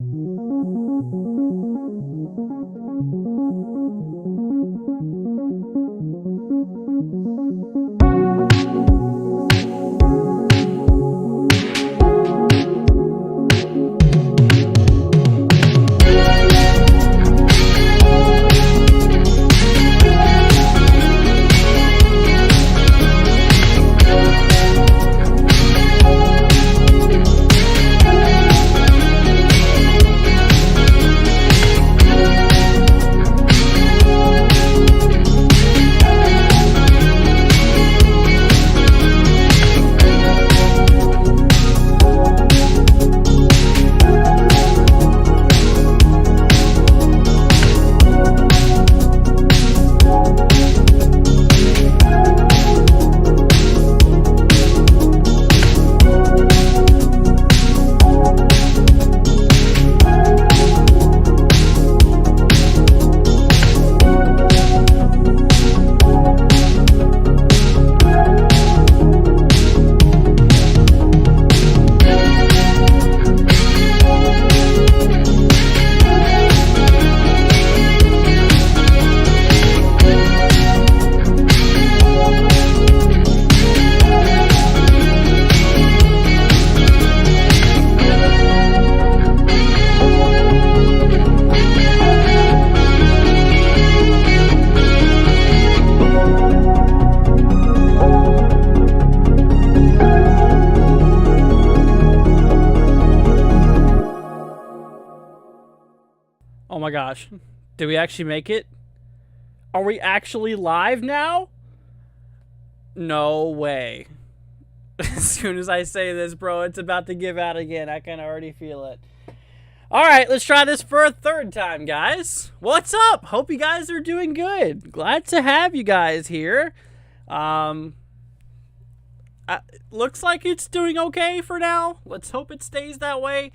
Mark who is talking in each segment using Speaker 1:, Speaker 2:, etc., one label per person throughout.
Speaker 1: Oh my gosh. Did we actually make it? Are we actually live now? No way. As soon as I say this, bro, it's about to give out again. I can already feel it. Alright, let's try this for a third time, guys. What's up? Hope you guys are doing good. Glad to have you guys here. Looks like it's doing okay for now. Let's hope it stays that way.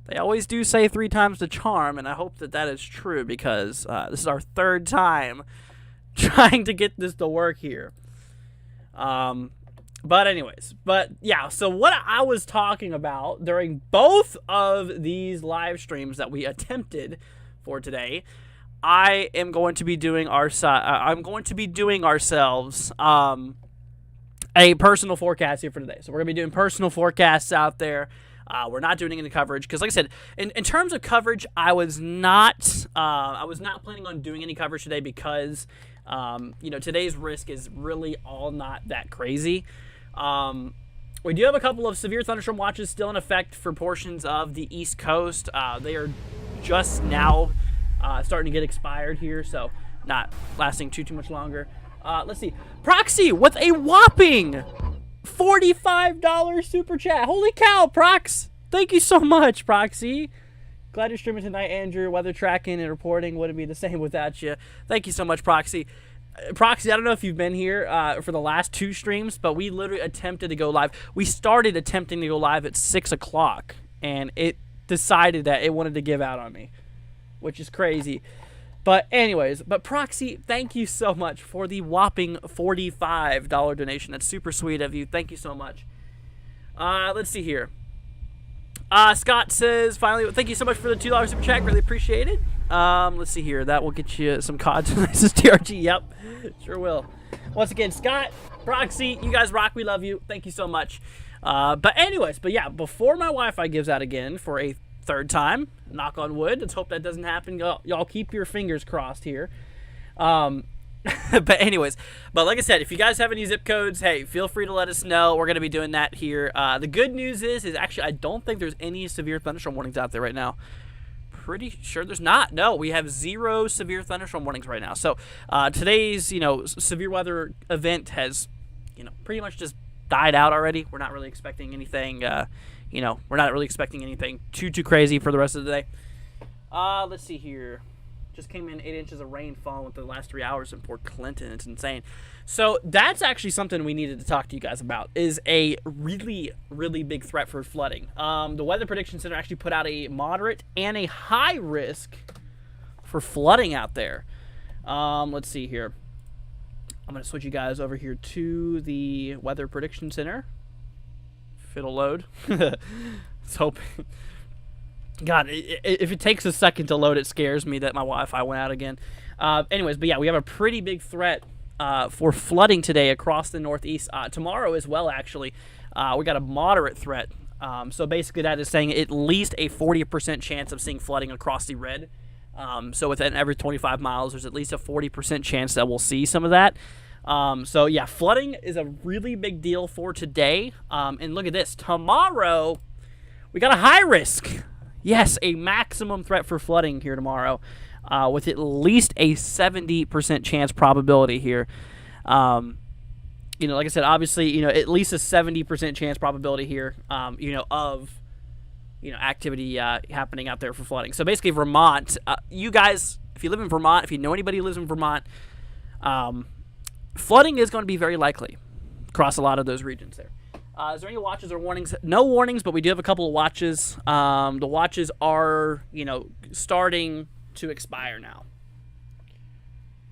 Speaker 1: They always do say 3 times the charm, and I hope that that is true because this is our third time trying to get this to work here. But anyways, yeah, so what I was talking about during both of these live streams that we attempted for today, I am going to be doing ourselves a personal forecast here for today. So we're going to be doing personal forecasts out there. We're not doing any coverage because, like I said, in terms of coverage, I was not planning on doing any coverage today because, today's risk is really all not that crazy. We do have a couple of severe thunderstorm watches still in effect for portions of the East Coast. They are just now starting to get expired here, so not lasting too much longer. Let's see. Proxy with a whopping $45 super chat. Holy cow, Prox. Thank you so much, Proxy. Glad you're streaming tonight, Andrew. Weather tracking and reporting wouldn't be the same without you. Thank you so much, Proxy. Proxy, I don't know if you've been here for the last 2 streams, but we literally attempted to go live. We started attempting to go live at 6 o'clock, and it decided that it wanted to give out on me, which is crazy. But anyways, Proxy, thank you so much for the whopping $45 donation. That's super sweet of you. Thank you so much. Let's see here. Scott says, finally, thank you so much for the $2 super chat. Really appreciate it. Let's see here. That will get you some COD. This is TRG. Yep, sure will. Once again, Scott, Proxy, you guys rock. We love you. Thank you so much. But yeah, before my Wi-Fi gives out again for a third time, knock on wood, let's hope that doesn't happen. Y'all keep your fingers crossed here. But like I said, if you guys have any zip codes, hey, feel free to let us know. We're going to be doing that here. The good news is actually I don't think there's any severe thunderstorm warnings out there right now. Pretty sure there's not. No, we have 0 severe thunderstorm warnings right now. So today's severe weather event has pretty much just died out already. We're not really expecting anything we're not really expecting anything too crazy for the rest of the day. Let's see here. Just came in 8 inches of rainfall within the last 3 hours in Port Clinton. It's insane. So that's actually something we needed to talk to you guys about, is a really, really big threat for flooding. The Weather Prediction Center actually put out a moderate and a high risk for flooding out there. Let's see here. I'm going to switch you guys over here to the Weather Prediction Center. If it'll load. Let's hope. God, if it takes a second to load, it scares me that my Wi-Fi went out again. Anyways, but yeah, we have a pretty big threat for flooding today across the Northeast. Tomorrow as well, actually. We got a moderate threat. So basically that is saying at least a 40% chance of seeing flooding across the red. So within every 25 miles, there's at least a 40% chance that we'll see some of that. So yeah, flooding is a really big deal for today. And look at this. Tomorrow, we got a high risk. Yes, a maximum threat for flooding here tomorrow, with at least a 70% chance probability here. Like I said, obviously, at least a 70% chance probability here, of activity happening out there for flooding. So basically, Vermont, you guys, if you live in Vermont, if you know anybody who lives in Vermont, flooding is going to be very likely across a lot of those regions there. Is there any watches or warnings? No warnings, but we do have a couple of watches. The watches are, starting to expire now.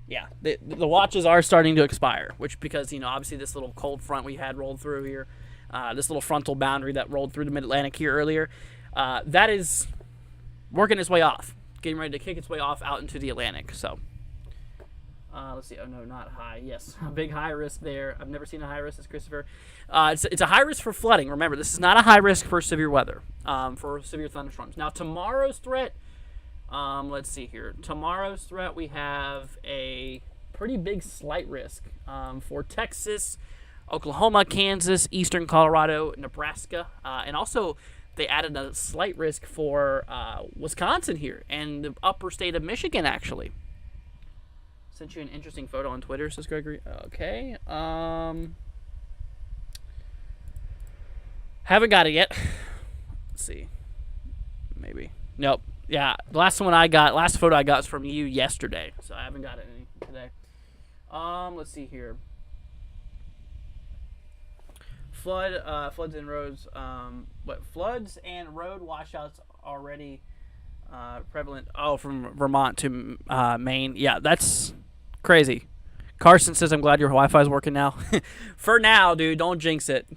Speaker 1: Yeah, the watches are starting to expire, which because, obviously this little cold front we had rolled through here, this little frontal boundary that rolled through the mid-Atlantic here earlier, that is working its way off, getting ready to kick its way off out into the Atlantic. So, let's see. Oh, no, not high. Yes, a big high risk there. I've never seen a high risk as Christopher. It's a high risk for flooding. Remember, this is not a high risk for severe weather, for severe thunderstorms. Now, tomorrow's threat, let's see here. Tomorrow's threat, we have a pretty big slight risk for Texas, Oklahoma, Kansas, eastern Colorado, Nebraska, and also they added a slight risk for Wisconsin here and the upper state of Michigan, actually. Sent you an interesting photo on Twitter, says Gregory. Okay. Haven't got it yet. Let's see. Maybe. Nope. Yeah, the last photo I got is from you yesterday, so I haven't got it any today. Let's see here. Floods and roads. Floods and road washouts already prevalent. Oh, from Vermont to Maine. Yeah, that's crazy. Carson says, "I'm glad your Wi-Fi is working now." For now, dude, don't jinx it.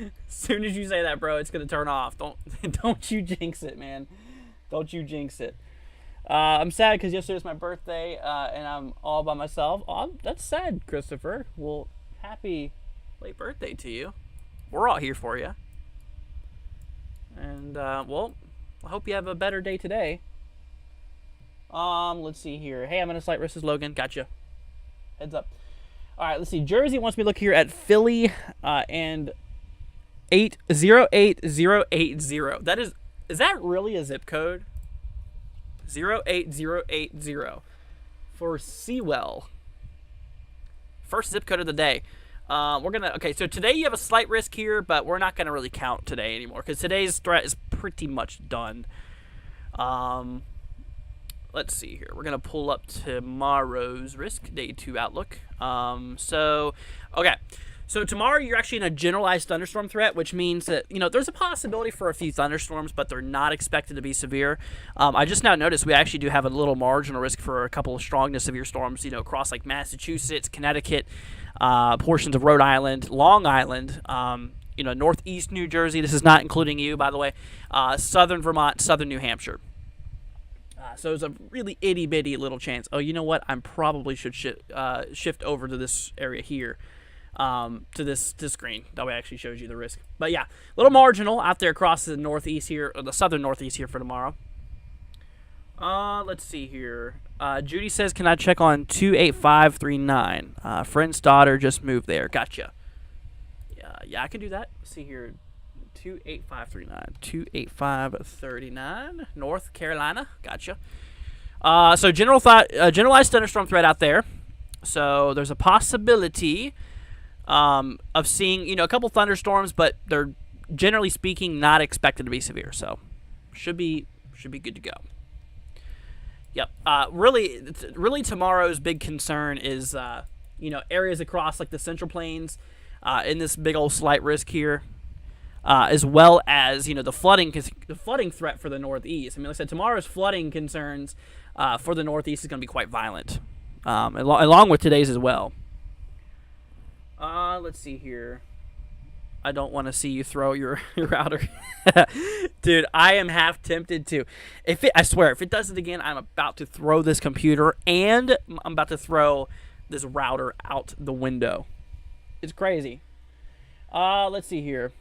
Speaker 1: As soon as you say that, bro, it's gonna turn off. Don't you jinx it, man. Don't you jinx it. I'm sad because yesterday was my birthday, and I'm all by myself. Oh, that's sad, Christopher. Well, happy late birthday to you. We're all here for you. And, well, I hope you have a better day today. Let's see here. Hey, I'm in a slight risk, Logan. Gotcha. Heads up. All right, let's see. Jersey wants me to look here at Philly, and 08080. Is that really a zip code? 08080 for Sewell. First zip code of the day. Okay, so today you have a slight risk here, but we're not going to really count today anymore because today's threat is pretty much done. Let's see here. We're going to pull up tomorrow's risk, day 2 outlook. Okay. So tomorrow you're actually in a generalized thunderstorm threat, which means that, there's a possibility for a few thunderstorms, but they're not expected to be severe. I just now noticed we actually do have a little marginal risk for a couple of strong to severe storms, across like Massachusetts, Connecticut, portions of Rhode Island, Long Island, northeast New Jersey. This is not including you, by the way. Southern Vermont, southern New Hampshire. So there's a really itty-bitty little chance. Oh, you know what? I probably should shift over to this area here. To this screen. That way it actually shows you the risk. But yeah, a little marginal out there across the northeast here, or the southern northeast here for tomorrow. Let's see here. Judy says, can I check on 28539? Friend's daughter just moved there. Gotcha. Yeah, I can do that. Let's see here. 28539. 28539. North Carolina. Gotcha. So generalized thunderstorm threat out there. So there's a possibility of seeing, a couple thunderstorms, but they're generally speaking not expected to be severe. So should be good to go. Yep. Really tomorrow's big concern is, areas across like the Central Plains, in this big old slight risk here, as well as, the flooding threat for the Northeast. I mean, like I said, tomorrow's flooding concerns, for the Northeast is going to be quite violent, along with today's as well. Let's see here. I don't want to see you throw your router. Dude, I am half tempted to. I swear, if it does it again, I'm about to throw this computer and I'm about to throw this router out the window. It's crazy. Let's see here.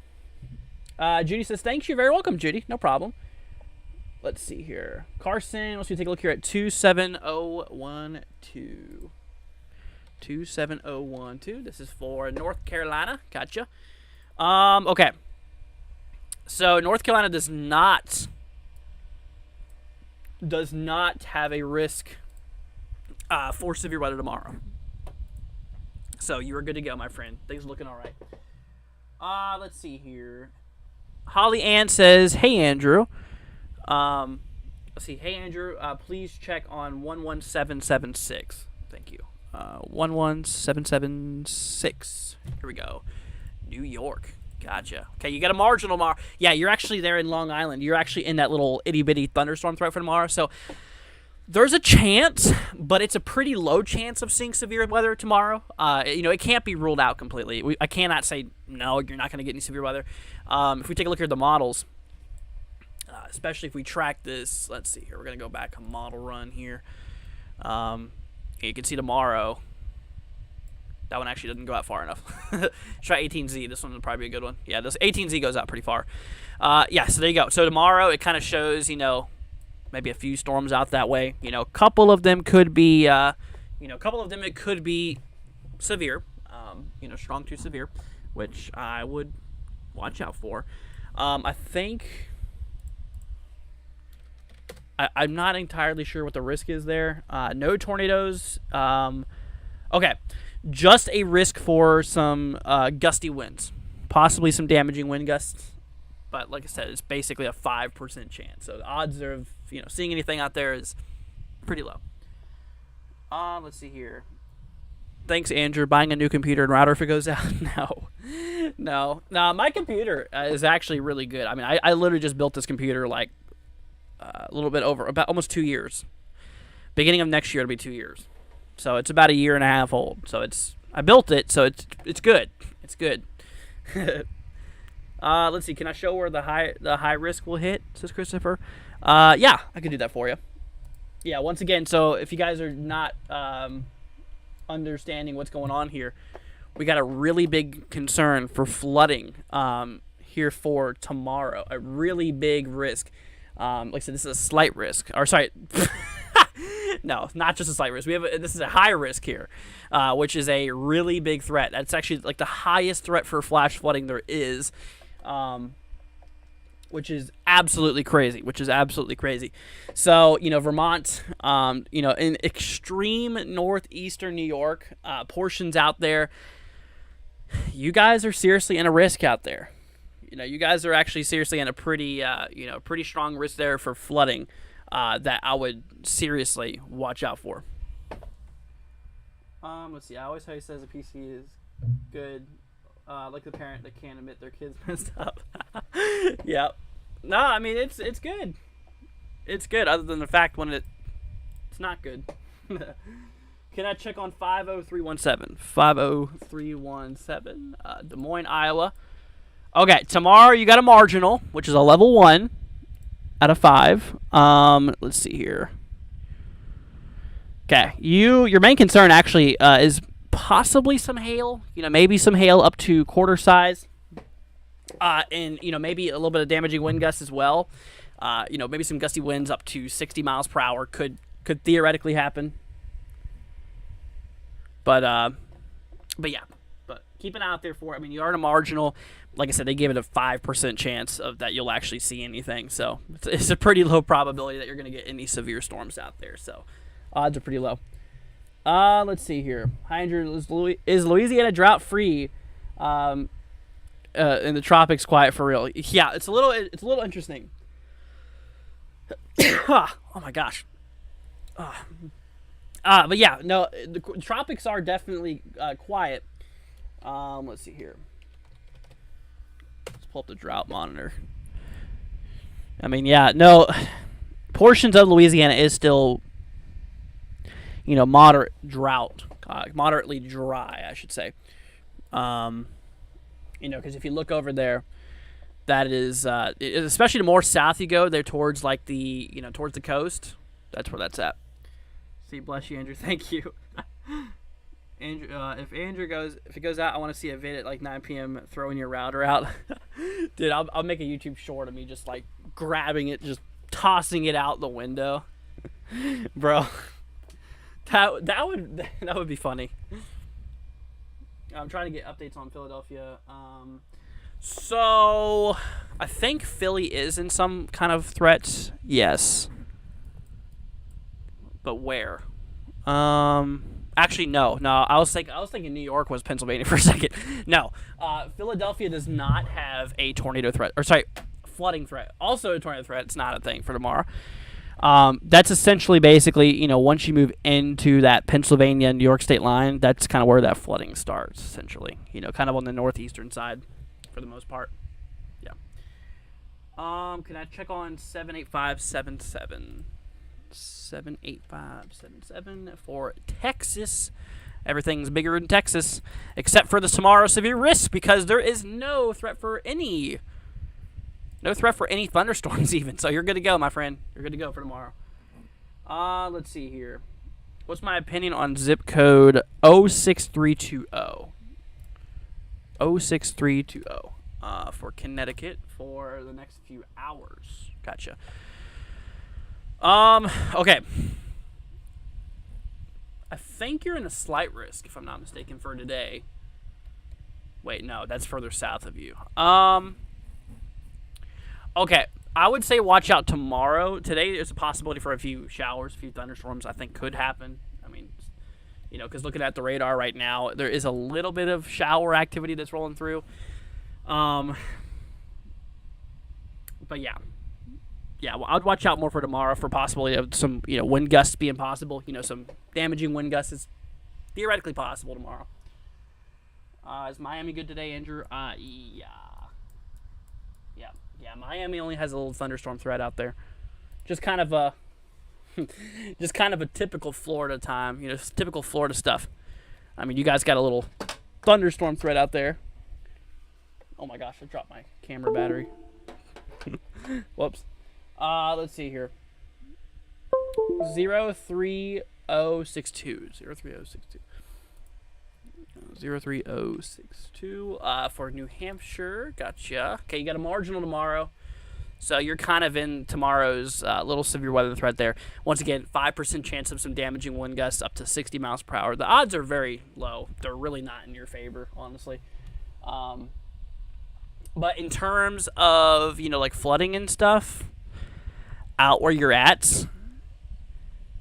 Speaker 1: Judy says, thanks. You're very welcome, Judy. No problem. Let's see here. Carson, let's take a look here at 27012. 27012. This is for North Carolina. Gotcha. Okay. So North Carolina does not have a risk for severe weather tomorrow. So you are good to go, my friend. Things are looking all right. Let's see here. Holly Ann says, "Hey Andrew." Let's see. Hey Andrew, please check on 11776. Thank you. 11776. Here we go. New York. Gotcha. Okay, you got a marginal tomorrow. Yeah, you're actually there in Long Island. You're actually in that little itty-bitty thunderstorm threat for tomorrow. So there's a chance, but it's a pretty low chance of seeing severe weather tomorrow. It can't be ruled out completely. I cannot say, no, you're not going to get any severe weather. If we take a look at the models, especially if we track this, let's see here. We're going to go back a model run here. You can see tomorrow. That one actually doesn't go out far enough. Try 18Z. This one would probably be a good one. Yeah, this 18Z goes out pretty far. Yeah, so there you go. So tomorrow it kind of shows, maybe a few storms out that way. A couple of them could be, it could be severe. Strong to severe, which I would watch out for. I think I'm not entirely sure what the risk is there. No tornadoes. Okay. Just a risk for some gusty winds, possibly some damaging wind gusts. But like I said, it's basically a 5% chance. So the odds of seeing anything out there is pretty low. Let's see here. Thanks, Andrew. Buying a new computer and router if it goes out? No. My computer is actually really good. I mean, I literally just built this computer like a little bit over about almost 2 years. Beginning of next year, it'll be 2 years. So it's about a year and a half old. So I built it, so it's good. It's good. Let's see. Can I show where the high risk will hit? Says Christopher. Yeah, I can do that for you. Yeah. Once again, so if you guys are not understanding what's going on here, we got a really big concern for flooding here for tomorrow. A really big risk. Like I said, this is a slight risk. Or sorry. No, not just a slight risk. This is a high risk here, which is a really big threat. That's actually like the highest threat for flash flooding there is, which is absolutely crazy. So, Vermont, in extreme northeastern New York, portions out there, you guys are seriously in a risk out there. You guys are actually seriously in a pretty strong risk there for flooding. That I would seriously watch out for. Let's see. I always how he says a PC is good, like the parent that can't admit their kids messed up. Yep. No, I mean it's good. It's good. Other than the fact when it's not good. Can I check on 50317? 50317. Des Moines, Iowa. Okay, tomorrow you got a marginal, which is a level 1. Out of 5. Let's see here. Okay, your main concern actually is possibly some hail. Maybe some hail up to quarter size, and maybe a little bit of damaging wind gusts as well. Maybe some gusty winds up to 60 miles per hour could theoretically happen. But yeah. But keep an eye out there for it. I mean, you are in a marginal. Like I said, they gave it a 5% chance of that you'll actually see anything. So it's a pretty low probability that you're going to get any severe storms out there. So odds are pretty low. Let's see here. Hi, Andrew. Is Louisiana drought free? In the tropics, quiet for real. Yeah, it's a little interesting. Oh my gosh. But yeah, no, the tropics are definitely quiet. Let's see here. Let's pull up the drought monitor. I mean, yeah, no, portions of Louisiana is still, moderate drought, moderately dry, I should say. Because if you look over there, that is, especially the more south you go, they're towards like towards the coast. That's where that's at. See, bless you, Andrew. Thank you. Andrew, if it goes out, I want to see a vid at like 9 p.m. throwing your router out. Dude, I'll make a YouTube short of me just like grabbing it, just tossing it out the window, bro. That would be funny. I'm trying to get updates on Philadelphia. So I think Philly is in some kind of threat. Yes. But where? Actually, no. I was thinking New York was Pennsylvania for a second. No, Philadelphia does not have a tornado threat, or sorry, flooding threat. Also a tornado threat. It's not a thing for tomorrow. That's essentially basically, once you move into that Pennsylvania New York state line, that's kind of where that flooding starts. Essentially, kind of on the northeastern side, for the most part. Yeah. Can I check on 78577? 78577 for Texas. Everything's bigger in Texas, except for the tomorrow severe risk, because there is no threat for any thunderstorms even. So you're good to go, my friend. You're good to go for tomorrow. Let's see here. What's my opinion on zip code 06320? 06320 for Connecticut for the next few hours. Gotcha. Okay. I think you're in a slight risk, if I'm not mistaken, for today. Wait, no, that's further south of you. Okay, I would say watch out tomorrow. Today, there's a possibility for a few showers, a few thunderstorms, I think could happen. I mean, because looking at the radar right now, there is a little bit of shower activity that's rolling through. But yeah. Yeah, well, I'd watch out more for tomorrow for possibility of some, wind gusts being possible. Some damaging wind gusts is theoretically possible tomorrow. Is Miami good today, Andrew? Yeah. Miami only has a little thunderstorm threat out there. Just kind of a typical Florida time. Typical Florida stuff. I mean, you guys got a little thunderstorm threat out there. Oh my gosh, I dropped my camera battery. Whoops. Let's see here. 03062. 03062. 03062. For New Hampshire. Gotcha. Okay, you got a marginal tomorrow. So you're kind of in tomorrow's little severe weather threat there. Once again, 5% chance of some damaging wind gusts up to 60 miles per hour. The odds are very low. They're really not in your favor, honestly. But in terms of, like flooding and stuff, out where you're at,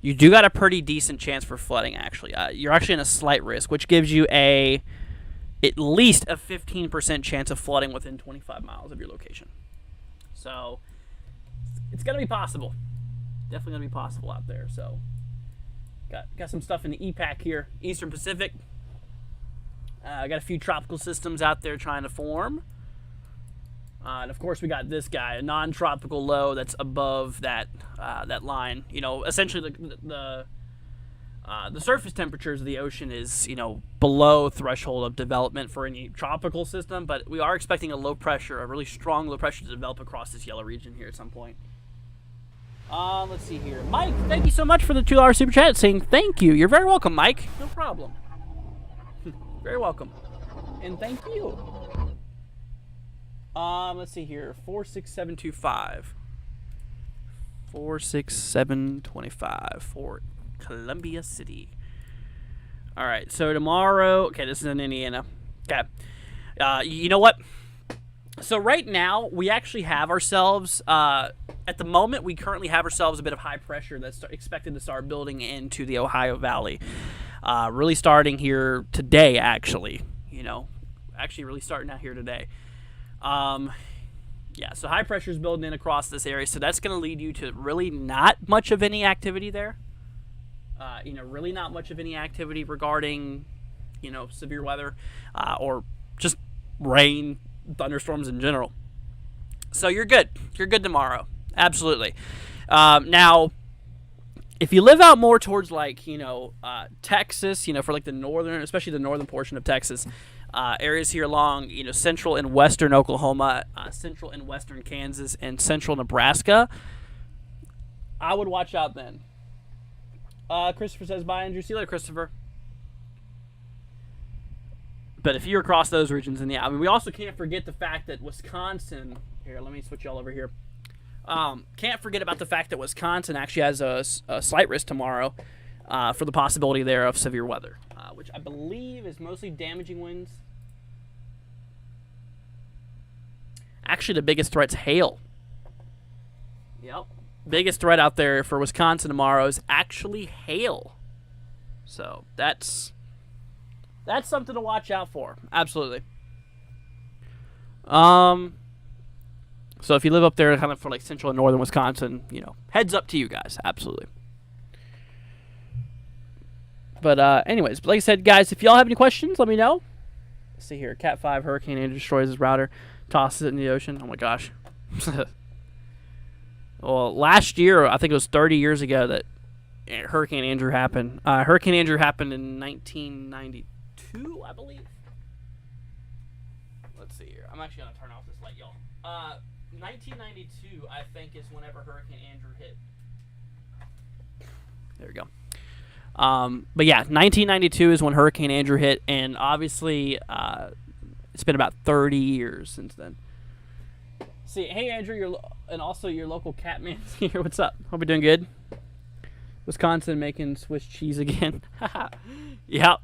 Speaker 1: you do got a pretty decent chance for flooding, actually. You're actually in a slight risk, which gives you at least a 15% chance of flooding within 25 miles of your location. So it's going to be possible. Definitely going to be possible out there. So got some stuff in the EPAC here, Eastern Pacific. I got a few tropical systems out there trying to form. And of course, we got this guy, a non-tropical low that's above that line. Essentially the surface temperatures of the ocean is below threshold of development for any tropical system, but we are expecting a really strong low pressure to develop across this yellow region here at some point. Let's see here, Mike. Thank you so much for the $2 super chat. Saying thank you. You're very welcome, Mike. No problem. Very welcome, and thank you. Let's see here. 46725. 46725 for Columbia City. All right. So tomorrow, okay, this is in Indiana. Okay. You know what? So right now we actually have ourselves. At the moment, we currently have ourselves a bit of high pressure that's expected to start building into the Ohio Valley. Really starting here today, actually. Actually really starting out here today. So high pressure is building in across this area, so that's going to lead you to really not much of any activity there. Really not much of any activity regarding, severe weather, or just rain, thunderstorms in general. So you're good. You're good tomorrow. Absolutely. Now, if you live out more towards Texas, for like especially the northern portion of Texas, areas here along, central and western Oklahoma, central and western Kansas, and central Nebraska, I would watch out then. Christopher says, bye, Andrew. See you later, Christopher. But if you're across those regions, then yeah. I mean, we also can't forget the fact that Wisconsin... Here, let me switch y'all over here. Can't forget about the fact that Wisconsin actually has a slight risk tomorrow for the possibility there of severe weather, which I believe is mostly damaging winds. Actually, the biggest threat's hail. Yep. Biggest threat out there for Wisconsin tomorrow is actually hail. So that's something to watch out for. Absolutely. So if you live up there kind of for like central and northern Wisconsin, heads up to you guys. Absolutely. But anyways, like I said, guys, if y'all have any questions, let me know. Let's see here. Cat 5 Hurricane Andrew destroys his router, tosses it in the ocean. Oh my gosh. Well, last year, I think it was 30 years ago that Hurricane Andrew happened. Hurricane Andrew happened in 1992, I believe. Let's see here. I'm actually going to turn off this light, y'all. 1992, I think, is whenever Hurricane Andrew hit. There we go. But yeah, 1992 is when Hurricane Andrew hit, and obviously it's been about 30 years since then. See, hey Andrew, and also your local Catman's here. What's up? Hope you're doing good. Wisconsin making Swiss cheese again. Yep.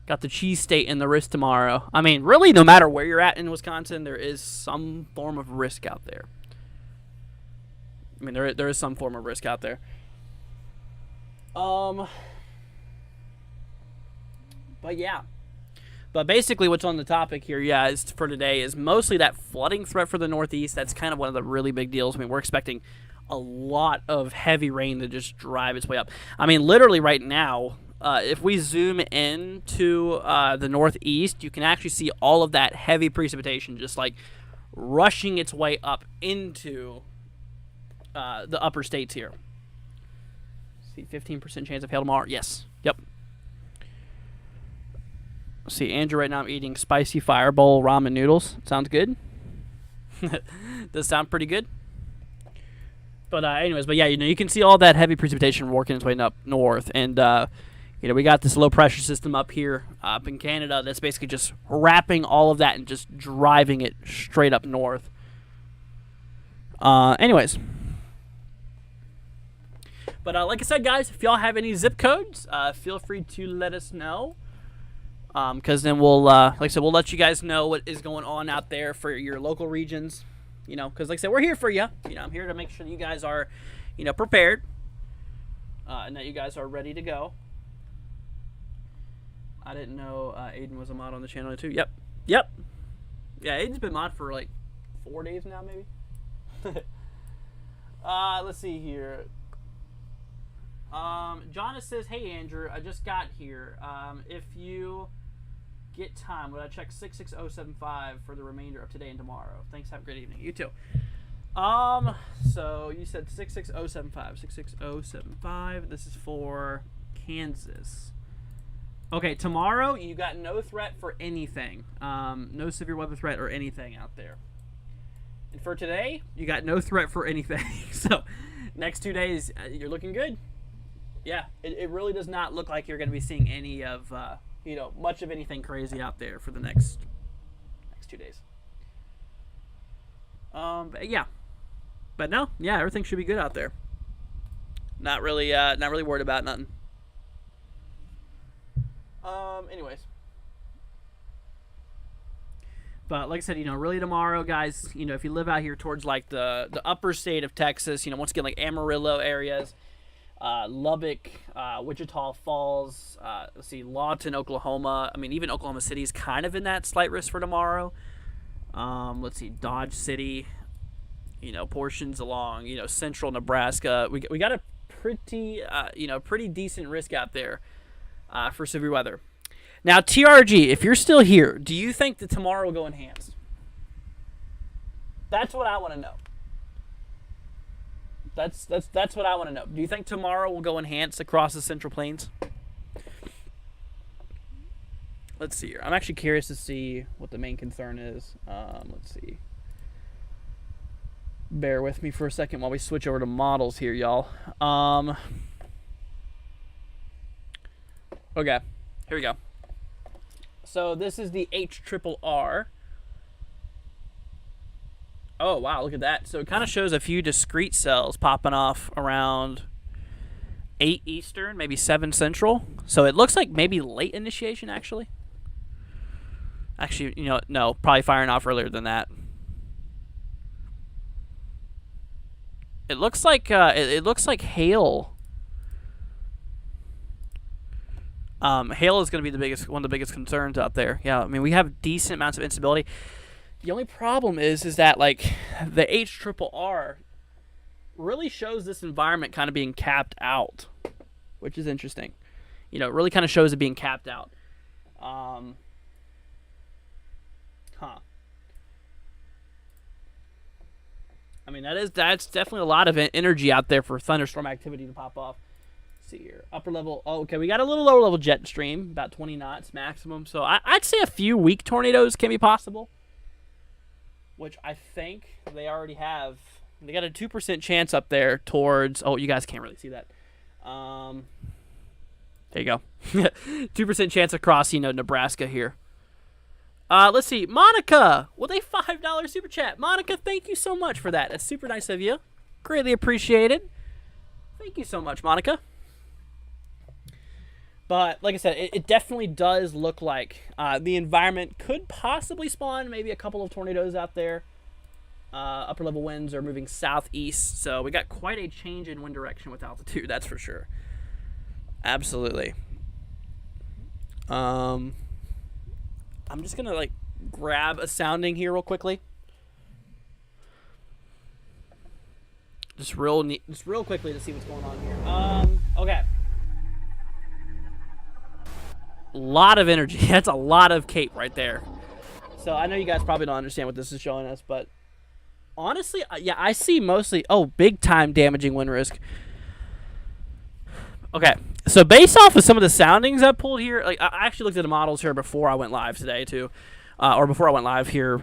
Speaker 1: Got the cheese state in the risk tomorrow. I mean, really, no matter where you're at in Wisconsin, there is some form of risk out there. I mean, there is some form of risk out there. But yeah. But basically what's on the topic here, is for today is mostly that flooding threat for the Northeast. That's kind of one of the really big deals. I mean, we're expecting a lot of heavy rain to just drive its way up. I mean, literally right now, if we zoom in to the Northeast, you can actually see all of that heavy precipitation just like rushing its way up into the upper states here. See, 15% chance of hail tomorrow. Yes. Yep. See, Andrew, right now I'm eating spicy fireball ramen noodles. Sounds good. Does sound pretty good. But anyways, but yeah, you can see all that heavy precipitation working its way up north. And, we got this low pressure system up here up in Canada that's basically just wrapping all of that and just driving it straight up north. Anyways. But like I said, guys, if y'all have any zip codes, feel free to let us know. Because then we'll, like I said, we'll let you guys know what is going on out there for your local regions. Because like I said, we're here for you. I'm here to make sure that you guys are, prepared. And that you guys are ready to go. I didn't know Aiden was a mod on the channel too. Yep. Yeah, Aiden's been mod for like 4 days now, maybe. Let's see here. Jonas says, hey Andrew, I just got here. If you get time, would I check 66075 for the remainder of today and tomorrow? Thanks, have a great evening. You too. So you said 66075. 66075. This is for Kansas. Okay, tomorrow you got no threat for anything. No severe weather threat or anything out there. And for today, you got no threat for anything. So next 2 days, you're looking good. Yeah, it really does not look like you're going to be seeing any of, much of anything crazy out there for the next 2 days. But yeah. But no, yeah, everything should be good out there. Not really worried about nothing. Anyways. But like I said, really tomorrow, guys, if you live out here towards like the upper state of Texas, once again, like Amarillo areas, Lubbock, Wichita Falls, let's see, Lawton, Oklahoma. I mean, even Oklahoma City is kind of in that slight risk for tomorrow. Let's see, Dodge City, portions along, central Nebraska. We got a pretty decent risk out there for severe weather. Now, TRG, if you're still here, do you think that tomorrow will go enhanced? That's what I want to know. That's what I want to know. Do you think tomorrow will go enhanced across the Central Plains? Let's see here. I'm actually curious to see what the main concern is. Let's see. Bear with me for a second while we switch over to models here, y'all. Okay, here we go. So this is the HRRR. Oh, wow, look at that. So it kind of shows a few discrete cells popping off around 8 Eastern, maybe 7 Central. So it looks like maybe late initiation, actually. Actually, no, probably firing off earlier than that. It looks like hail. Hail is going to be one of the biggest concerns out there. Yeah, I mean, we have decent amounts of instability. The only problem is that like the HRRR really shows this environment kind of being capped out, which is interesting. It really kind of shows it being capped out. I mean, that's definitely a lot of energy out there for thunderstorm activity to pop off. Let's see here, upper level. Oh, okay, we got a little lower level jet stream, about 20 knots maximum. So I'd say a few weak tornadoes can be possible, which I think they already have. They got a 2% chance up there towards. Oh, you guys can't really see that. There you go. 2% chance across, Nebraska here. Let's see. Monica with a $5 super chat. Monica, thank you so much for that. That's super nice of you. Greatly appreciated. Thank you so much, Monica. But like I said, it definitely does look like the environment could possibly spawn maybe a couple of tornadoes out there. Upper level winds are moving southeast, so we got quite a change in wind direction with altitude, that's for sure. Absolutely. I'm just gonna like grab a sounding here real quickly. Just real quickly to see what's going on here. Okay. Lot of energy. That's a lot of cape right there. So I know you guys probably don't understand what this is showing us, but honestly, yeah, I see mostly, big time damaging wind risk. Okay, so based off of some of the soundings I pulled here, like I actually looked at the models here before I went live today too, or before I went live here,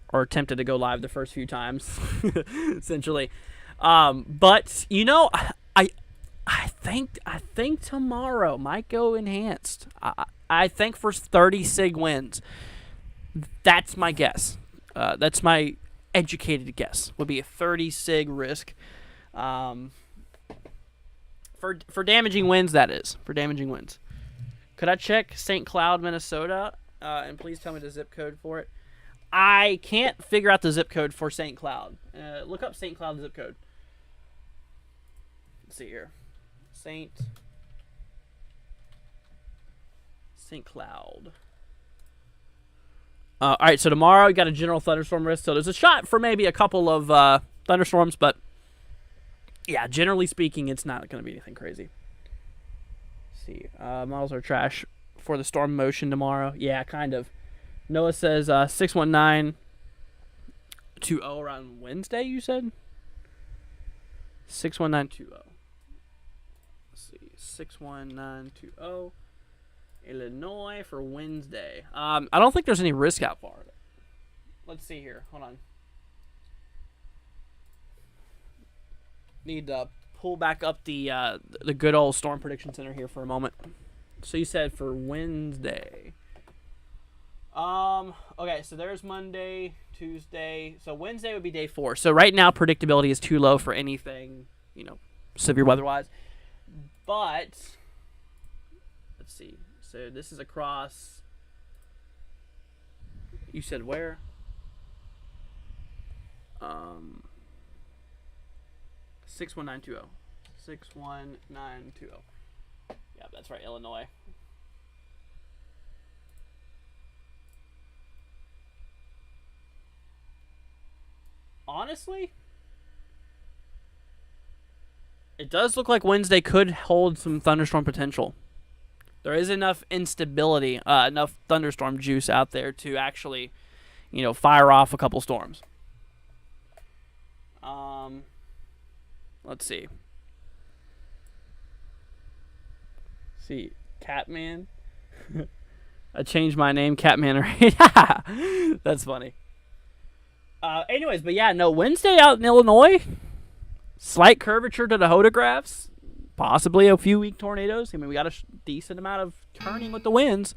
Speaker 1: or attempted to go live the first few times, essentially. But I think tomorrow might go enhanced. I think for 30 sig winds. That's my guess. That's my educated guess. Would be a 30 sig risk. For damaging winds, that is. For damaging winds. Could I check St. Cloud, Minnesota? And please tell me the zip code for it. I can't figure out the zip code for St. Cloud. Look up St. Cloud zip code. Let's see here. St. Cloud. All right, so tomorrow we got a general thunderstorm risk. So there's a shot for maybe a couple of thunderstorms, but yeah, generally speaking, it's not going to be anything crazy. Let's see, models are trash for the storm motion tomorrow. Yeah, kind of. Noah says 61920 around Wednesday, you said? 61920. Let's see, 61920. Illinois for Wednesday. I don't think there's any risk out far. Let's see here. Hold on. Need to pull back up the good old Storm Prediction Center here for a moment. So you said for Wednesday. Okay, so there's Monday, Tuesday. So Wednesday would be day 4. So right now predictability is too low for anything, severe weather-wise. But let's see. So this is across. You said where? 61920. 61920. Yeah, that's right, Illinois. Honestly, it does look like Wednesday could hold some thunderstorm potential. There is enough instability, enough thunderstorm juice out there to actually, fire off a couple storms. Let's see. See, Catman. I changed my name, Catman. That's funny. Anyways, but yeah, no, Wednesday out in Illinois. Slight curvature to the photographs. Possibly a few weak tornadoes. I mean, we got a decent amount of turning with the winds.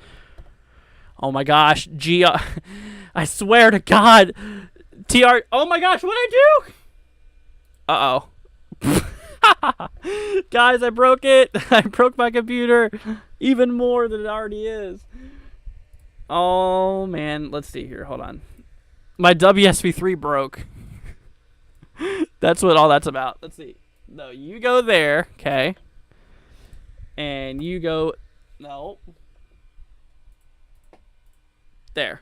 Speaker 1: Oh my gosh, I swear to God, oh my gosh, what'd I do? Uh-oh. Guys, I broke it. I broke my computer even more than it already is. Oh man, let's see here. Hold on. My WSV3 broke. That's what all that's about. Let's see. No, you go there, okay? And you go, no. There.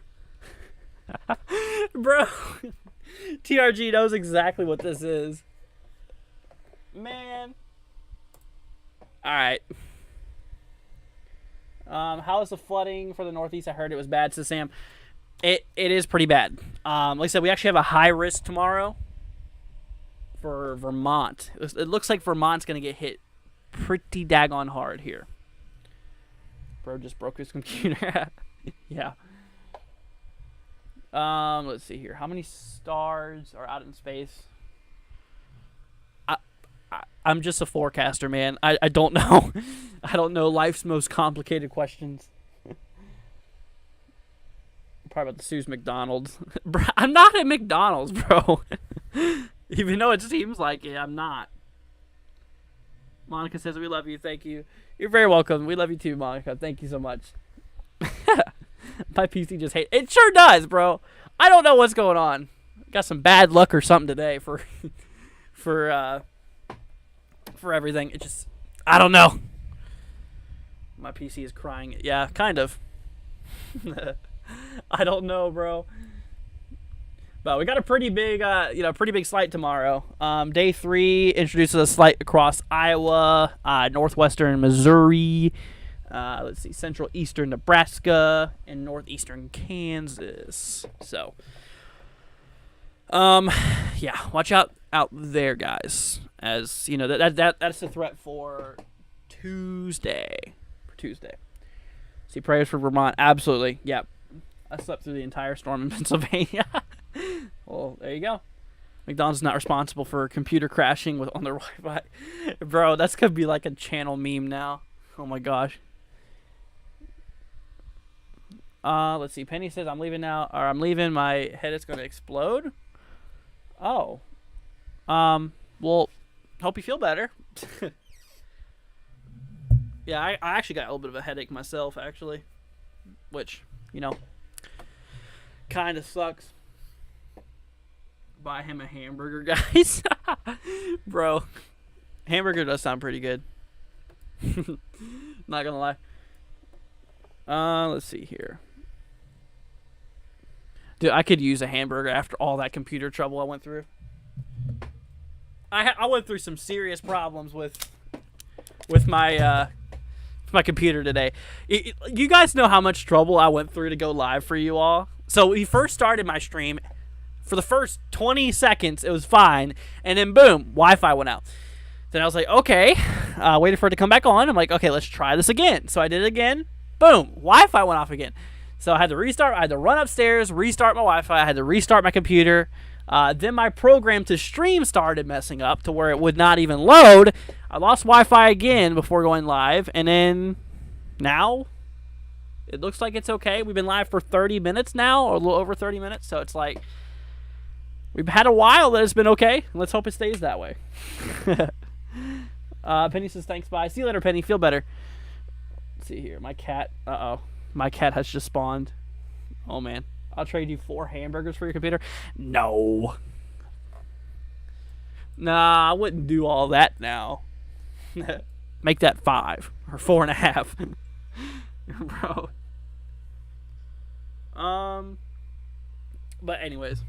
Speaker 1: Bro, TRG knows exactly what this is. Man. Alright. How is the flooding for the Northeast? I heard it was bad, says Sam. It is pretty bad. Like I said, we actually have a high risk tomorrow for Vermont. It looks like Vermont's going to get hit pretty daggone hard here. Bro just broke his computer. Yeah. Let's see here. How many stars are out in space? I'm just a forecaster, man. I don't know. I don't know life's most complicated questions. Probably about to sue McDonald's. Bro, I'm not at McDonald's, bro. Even though it seems like it, I'm not. Monica says, we love you. Thank you. You're very welcome. We love you too, Monica. Thank you so much. My PC just hates it. Sure does, bro. I don't know what's going on. Got some bad luck or something today for everything. It just, I don't know. My PC is crying. Yeah, kind of. I don't know, bro. But we got a pretty big, pretty big slide tomorrow. Day 3 introduces a slide across Iowa, northwestern Missouri, let's see, central eastern Nebraska, and northeastern Kansas. So, yeah, watch out there, guys. As you know, that's the threat for Tuesday. See, prayers for Vermont. Absolutely, yep. I slept through the entire storm in Pennsylvania. Well, there you go. McDonald's is not responsible for computer crashing on their Wi-Fi. Bro, that's going to be like a channel meme now. Oh my gosh. Let's see. Penny says, I'm leaving now. Or I'm leaving. My head is going to explode. Oh. Well, hope you feel better. Yeah, I actually got a little bit of a headache myself, actually. Which, kind of sucks. Buy him a hamburger, guys. Bro, hamburger does sound pretty good. Not gonna lie. Let's see here. Dude, I could use a hamburger after all that computer trouble I went through. I went through some serious problems with my my computer today. You guys know how much trouble I went through to go live for you all. So we first started my stream. For the first 20 seconds, it was fine. And then, boom, Wi-Fi went out. Then I was like, okay. Waited for it to come back on. I'm like, okay, let's try this again. So I did it again. Boom, Wi-Fi went off again. So I had to restart. I had to run upstairs, restart my Wi-Fi. I had to restart my computer. Then my program to stream started messing up to where it would not even load. I lost Wi-Fi again before going live. And then now it looks like it's okay. We've been live for 30 minutes now, or a little over 30 minutes. So it's like, we've had a while that it's been okay. Let's hope it stays that way. Penny says, thanks, bye. See you later, Penny. Feel better. Let's see here. My cat. Uh-oh. My cat has just spawned. Oh, man. I'll trade you 4 hamburgers for your computer. No. Nah, I wouldn't do all that now. Make that 5 or 4.5. Bro. But anyways.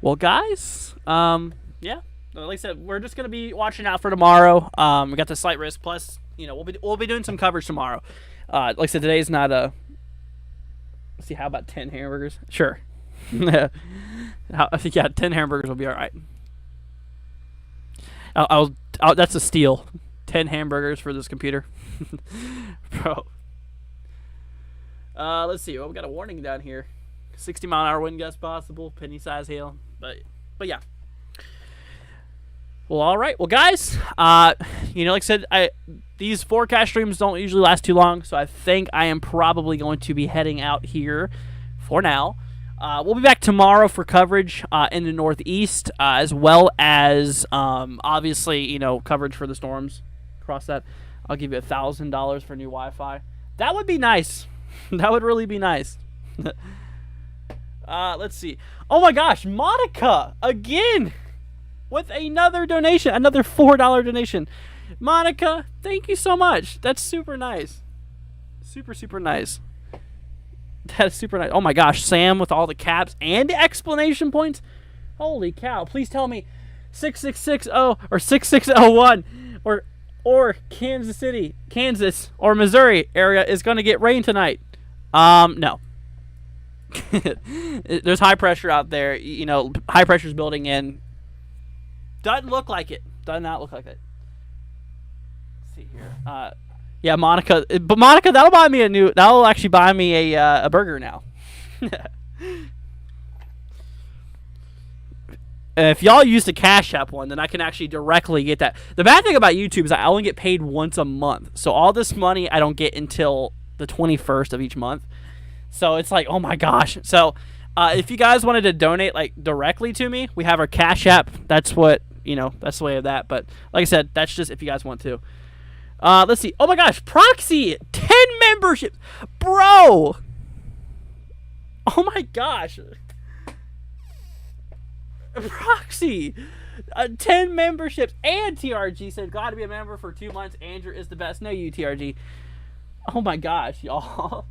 Speaker 1: Well, guys, yeah, like I said, we're just gonna be watching out for tomorrow. We got the slight risk. Plus, we'll be doing some coverage tomorrow. Like I said, today's not a. Let's see, how about 10 hamburgers? Sure. Yeah, 10 hamburgers will be all right. I'll that's a steal. 10 hamburgers for this computer, bro. Let's see. Well, we got a warning down here. 60-mile-an-hour wind gust possible. Penny-size hail. But yeah. Well, all right. Well, guys, like I said, these forecast streams don't usually last too long, so I think I am probably going to be heading out here for now. We'll be back tomorrow for coverage in the Northeast, as well as, obviously, coverage for the storms. Across that, I'll give you $1,000 for new Wi-Fi. That would be nice. That would really be nice. Let's see. Oh, my gosh, Monica, again, with another donation, another $4 donation. Monica, thank you so much. That's super nice. Super, super nice. That's super nice. Oh my gosh, Sam with all the caps and the explanation points. Holy cow. Please tell me 6660 or 6601 or Kansas City, Kansas or Missouri area is going to get rain tonight. No. There's high pressure out there. High pressure's building in. Doesn't look like it. Does not look like it. Let's see here. Yeah, Monica. But Monica, that'll actually buy me a burger now. If y'all use the Cash App one, then I can actually directly get that. The bad thing about YouTube is I only get paid once a month. So all this money I don't get until the 21st of each month. So it's like, oh my gosh. So if you guys wanted to donate directly to me, we have our Cash App. That's what, that's the way of that. But like I said, that's just if you guys want to. Let's see. Oh my gosh, Proxy, 10 memberships, bro. Oh my gosh, Proxy, 10 memberships, and TRG said glad to be a member for 2 months. Andrew is the best. No, you TRG. Oh my gosh, y'all.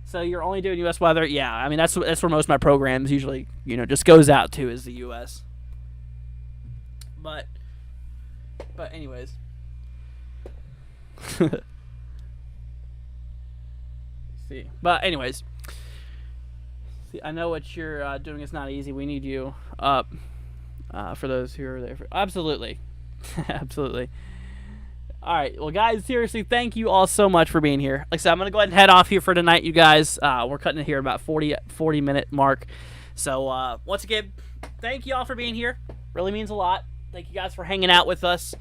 Speaker 1: So you're only doing U.S. weather? Yeah, I mean that's where most of my programs usually just goes out to, is the U.S. But anyways. See, but anyways, see, I know what you're doing is not easy. We need you up for those who are there. Absolutely. Absolutely. All right, well, guys, seriously, thank you all so much for being here. Like I said, I'm gonna go ahead and head off here for tonight, you guys. We're cutting it here about 40-minute mark. So once again, thank you all for being here. Really means a lot. Thank you guys for hanging out with us.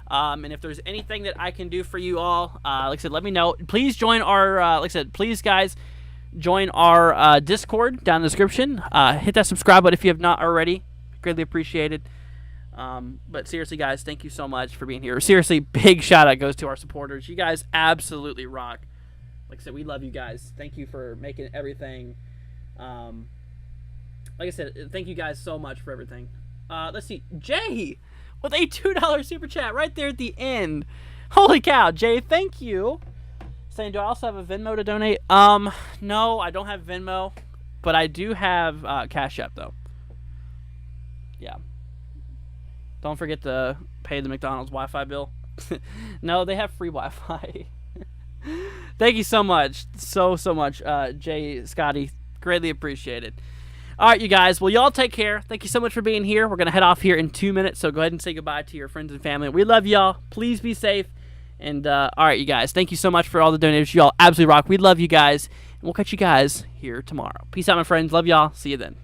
Speaker 1: And if there's anything that I can do for you all, like I said, let me know. Please join our, like I said, please, guys, join our Discord down in the description. Hit that subscribe button if you have not already. Greatly appreciated. But seriously, guys, thank you so much for being here. Seriously, big shout out goes to our supporters. You guys absolutely rock. Like I said, we love you guys. Thank you for making everything. Like I said, thank you guys so much for everything. Let's see, Jay with a $2 super chat right there at the end. Holy cow, Jay, thank you. Saying, do I also have a Venmo to donate? No, I don't have Venmo, but I do have Cash App though. Yeah. Don't forget to pay the McDonald's Wi-Fi bill. No, they have free Wi-Fi. Thank you so much, so much, Jay, Scotty. Greatly appreciated. All right, you guys. Well, y'all take care. Thank you so much for being here. We're going to head off here in 2 minutes, so go ahead and say goodbye to your friends and family. We love y'all. Please be safe. And, all right, you guys. Thank you so much for all the donations. Y'all absolutely rock. We love you guys. And we'll catch you guys here tomorrow. Peace out, my friends. Love y'all. See you then.